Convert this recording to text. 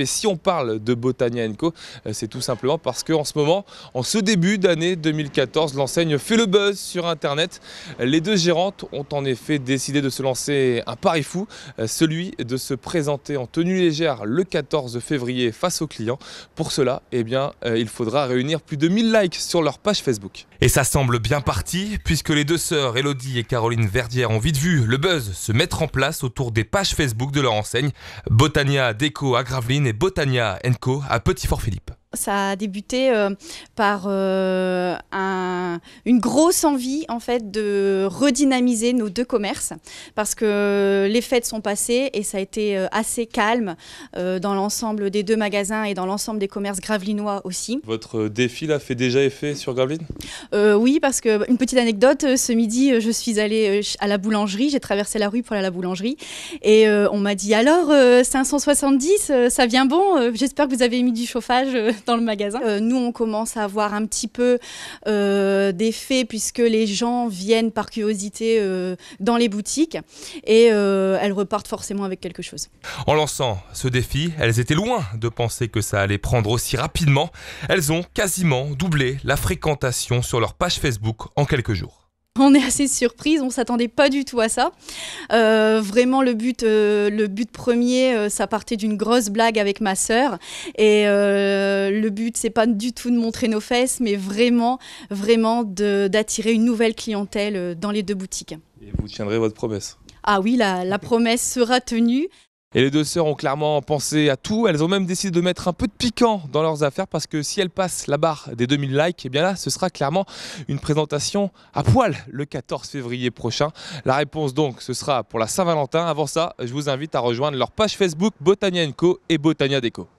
Et si on parle de Botania & Co, c'est tout simplement parce qu'en ce moment, en ce début d'année 2014, l'enseigne fait le buzz sur Internet. Les deux gérantes ont en effet décidé de se lancer un pari fou, celui de se présenter en tenue légère le 14 février face aux clients. Pour cela, il faudra réunir plus de 1000 likes sur leur page Facebook. Et ça semble bien parti, puisque les deux sœurs Elodie et Caroline Verdière ont vite vu le buzz se mettre en place autour des pages Facebook de leur enseigne, Botania Déco à Gravelines et Botania & Co à Petit-Fort-Philippe. Ça a débuté par une grosse envie en fait de redynamiser nos deux commerces parce que les fêtes sont passées et ça a été assez calme dans l'ensemble des deux magasins et dans l'ensemble des commerces gravelinois aussi. Votre défi là fait déjà effet sur Gravelines ? Oui, parce que une petite anecdote, ce midi je suis allée à la boulangerie, j'ai traversé la rue pour aller à la boulangerie et on m'a dit alors 570 ça vient bon, j'espère que vous avez mis du chauffage dans le magasin. Nous, on commence à avoir un petit peu d'effet puisque les gens viennent par curiosité dans les boutiques et elles repartent forcément avec quelque chose. En lançant ce défi, elles étaient loin de penser que ça allait prendre aussi rapidement. Elles ont quasiment doublé la fréquentation sur leur page Facebook en quelques jours. On est assez surprise, on ne s'attendait pas du tout à ça. Vraiment, le but premier, ça partait d'une grosse blague avec ma sœur. Et le but, c'est pas du tout de montrer nos fesses, mais vraiment d'attirer une nouvelle clientèle dans les deux boutiques. Et vous tiendrez votre promesse ? Ah oui, la promesse sera tenue. Et les deux sœurs ont clairement pensé à tout. Elles ont même décidé de mettre un peu de piquant dans leurs affaires parce que si elles passent la barre des 2000 likes, et bien là, ce sera clairement une présentation à poil le 14 février prochain. La réponse donc, ce sera pour la Saint-Valentin. Avant ça, je vous invite à rejoindre leur page Facebook Botania & Co et Botania Déco.